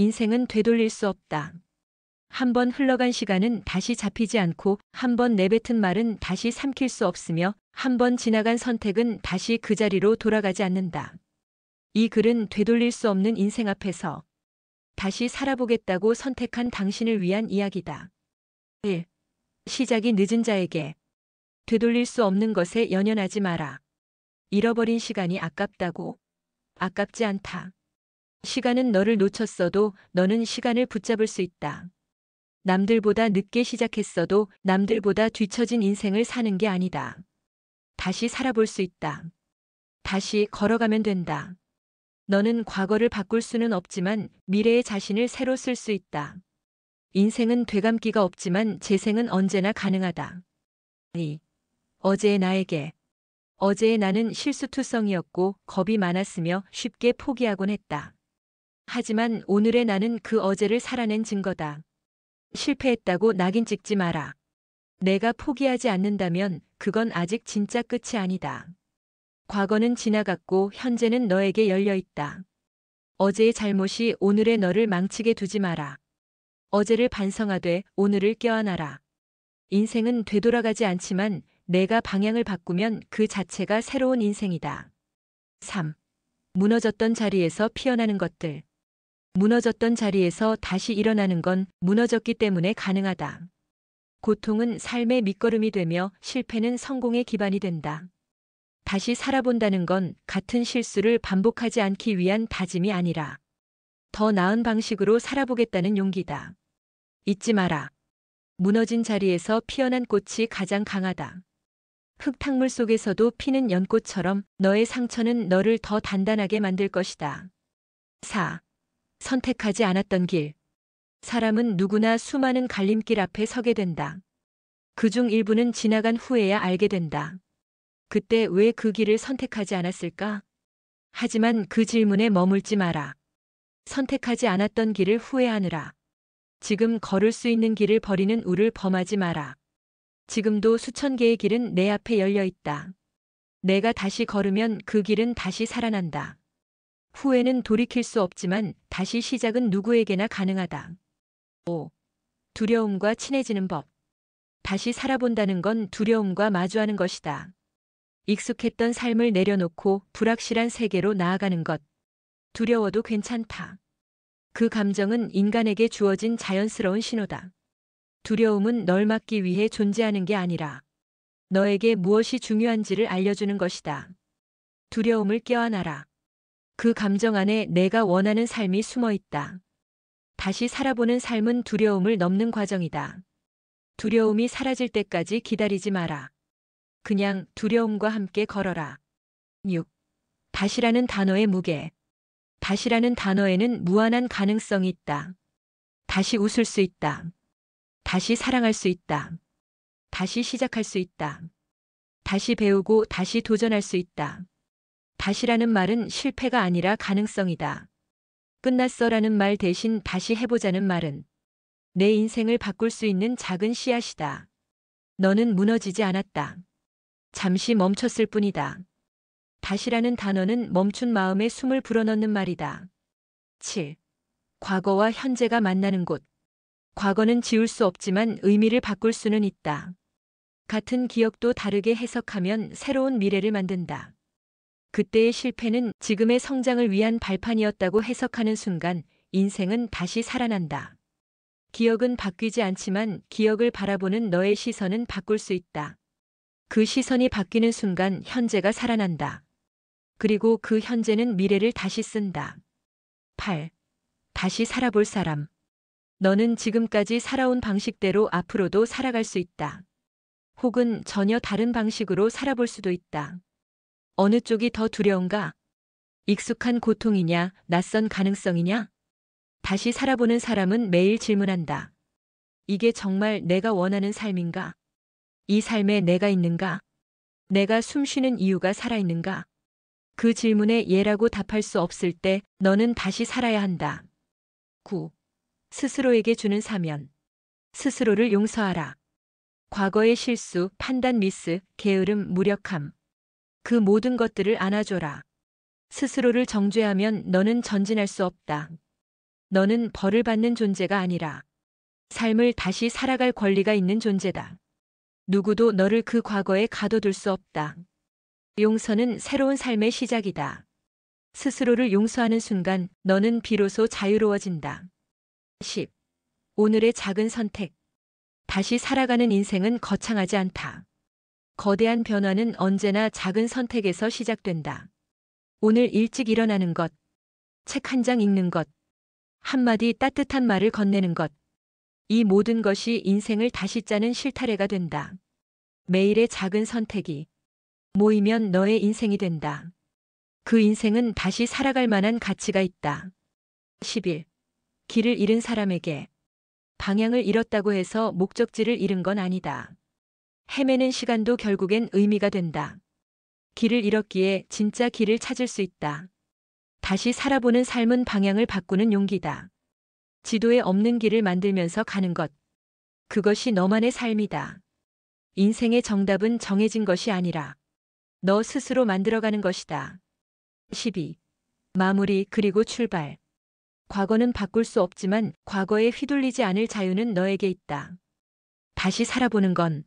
인생은 되돌릴 수 없다. 한 번 흘러간 시간은 다시 잡히지 않고 한 번 내뱉은 말은 다시 삼킬 수 없으며 한 번 지나간 선택은 다시 그 자리로 돌아가지 않는다. 이 글은 되돌릴 수 없는 인생 앞에서 다시 살아보겠다고 선택한 당신을 위한 이야기다. 1. 시작이 늦은 자에게 되돌릴 수 없는 것에 연연하지 마라. 잃어버린 시간이 아깝다고? 아깝지 않다. 시간은 너를 놓쳤어도 너는 시간을 붙잡을 수 있다. 남들보다 늦게 시작했어도 남들보다 뒤처진 인생을 사는 게 아니다. 다시 살아볼 수 있다. 다시 걸어가면 된다. 너는 과거를 바꿀 수는 없지만 미래의 자신을 새로 쓸 수 있다. 인생은 되감기가 없지만 재생은 언제나 가능하다. 2. 어제의 나에게. 어제의 나는 실수투성이었고 겁이 많았으며 쉽게 포기하곤 했다. 하지만 오늘의 나는 그 어제를 살아낸 증거다. 실패했다고 낙인 찍지 마라. 내가 포기하지 않는다면 그건 아직 진짜 끝이 아니다. 과거는 지나갔고 현재는 너에게 열려 있다. 어제의 잘못이 오늘의 너를 망치게 두지 마라. 어제를 반성하되 오늘을 껴안아라. 인생은 되돌아가지 않지만 내가 방향을 바꾸면 그 자체가 새로운 인생이다. 3. 무너졌던 자리에서 피어나는 것들. 무너졌던 자리에서 다시 일어나는 건 무너졌기 때문에 가능하다. 고통은 삶의 밑거름이 되며 실패는 성공의 기반이 된다. 다시 살아본다는 건 같은 실수를 반복하지 않기 위한 다짐이 아니라 더 나은 방식으로 살아보겠다는 용기다. 잊지 마라. 무너진 자리에서 피어난 꽃이 가장 강하다. 흙탕물 속에서도 피는 연꽃처럼 너의 상처는 너를 더 단단하게 만들 것이다. 4. 선택하지 않았던 길. 사람은 누구나 수많은 갈림길 앞에 서게 된다. 그중 일부는 지나간 후에야 알게 된다. 그때 왜 그 길을 선택하지 않았을까? 하지만 그 질문에 머물지 마라. 선택하지 않았던 길을 후회하느라. 지금 걸을 수 있는 길을 버리는 우를 범하지 마라. 지금도 수천 개의 길은 내 앞에 열려 있다. 내가 다시 걸으면 그 길은 다시 살아난다. 후회는 돌이킬 수 없지만 다시 시작은 누구에게나 가능하다. 5. 두려움과 친해지는 법. 다시 살아본다는 건 두려움과 마주하는 것이다. 익숙했던 삶을 내려놓고 불확실한 세계로 나아가는 것. 두려워도 괜찮다. 그 감정은 인간에게 주어진 자연스러운 신호다. 두려움은 널 막기 위해 존재하는 게 아니라 너에게 무엇이 중요한지를 알려주는 것이다. 두려움을 껴안아라. 그 감정 안에 내가 원하는 삶이 숨어 있다. 다시 살아보는 삶은 두려움을 넘는 과정이다. 두려움이 사라질 때까지 기다리지 마라. 그냥 두려움과 함께 걸어라. 6. 다시라는 단어의 무게. 다시라는 단어에는 무한한 가능성이 있다. 다시 웃을 수 있다. 다시 사랑할 수 있다. 다시 시작할 수 있다. 다시 배우고 다시 도전할 수 있다. 다시라는 말은 실패가 아니라 가능성이다. 끝났어라는 말 대신 다시 해보자는 말은 내 인생을 바꿀 수 있는 작은 씨앗이다. 너는 무너지지 않았다. 잠시 멈췄을 뿐이다. 다시라는 단어는 멈춘 마음에 숨을 불어넣는 말이다. 7. 과거와 현재가 만나는 곳. 과거는 지울 수 없지만 의미를 바꿀 수는 있다. 같은 기억도 다르게 해석하면 새로운 미래를 만든다. 그때의 실패는 지금의 성장을 위한 발판이었다고 해석하는 순간 인생은 다시 살아난다. 기억은 바뀌지 않지만 기억을 바라보는 너의 시선은 바꿀 수 있다. 그 시선이 바뀌는 순간 현재가 살아난다. 그리고 그 현재는 미래를 다시 쓴다. 8. 다시 살아볼 사람. 너는 지금까지 살아온 방식대로 앞으로도 살아갈 수 있다. 혹은 전혀 다른 방식으로 살아볼 수도 있다. 어느 쪽이 더 두려운가? 익숙한 고통이냐, 낯선 가능성이냐? 다시 살아보는 사람은 매일 질문한다. 이게 정말 내가 원하는 삶인가? 이 삶에 내가 있는가? 내가 숨쉬는 이유가 살아있는가? 그 질문에 예라고 답할 수 없을 때 너는 다시 살아야 한다. 9. 스스로에게 주는 사면. 스스로를 용서하라. 과거의 실수, 판단 미스, 게으름, 무력함. 그 모든 것들을 안아줘라. 스스로를 정죄하면 너는 전진할 수 없다. 너는 벌을 받는 존재가 아니라 삶을 다시 살아갈 권리가 있는 존재다. 누구도 너를 그 과거에 가둬둘 수 없다. 용서는 새로운 삶의 시작이다. 스스로를 용서하는 순간 너는 비로소 자유로워진다. 10. 오늘의 작은 선택. 다시 살아가는 인생은 거창하지 않다. 거대한 변화는 언제나 작은 선택에서 시작된다. 오늘 일찍 일어나는 것, 책 한 장 읽는 것, 한마디 따뜻한 말을 건네는 것. 이 모든 것이 인생을 다시 짜는 실타래가 된다. 매일의 작은 선택이 모이면 너의 인생이 된다. 그 인생은 다시 살아갈 만한 가치가 있다. 11. 길을 잃은 사람에게 방향을 잃었다고 해서 목적지를 잃은 건 아니다. 헤매는 시간도 결국엔 의미가 된다. 길을 잃었기에 진짜 길을 찾을 수 있다. 다시 살아보는 삶은 방향을 바꾸는 용기다. 지도에 없는 길을 만들면서 가는 것. 그것이 너만의 삶이다. 인생의 정답은 정해진 것이 아니라 너 스스로 만들어가는 것이다. 12. 마무리 그리고 출발. 과거는 바꿀 수 없지만 과거에 휘둘리지 않을 자유는 너에게 있다. 다시 살아보는 건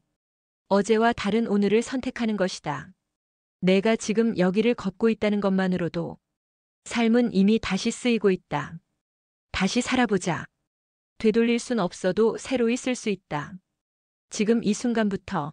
어제와 다른 오늘을 선택하는 것이다. 내가 지금 여기를 걷고 있다는 것만으로도 삶은 이미 다시 쓰이고 있다. 다시 살아보자. 되돌릴 순 없어도 새로이 쓸 수 있다. 지금 이 순간부터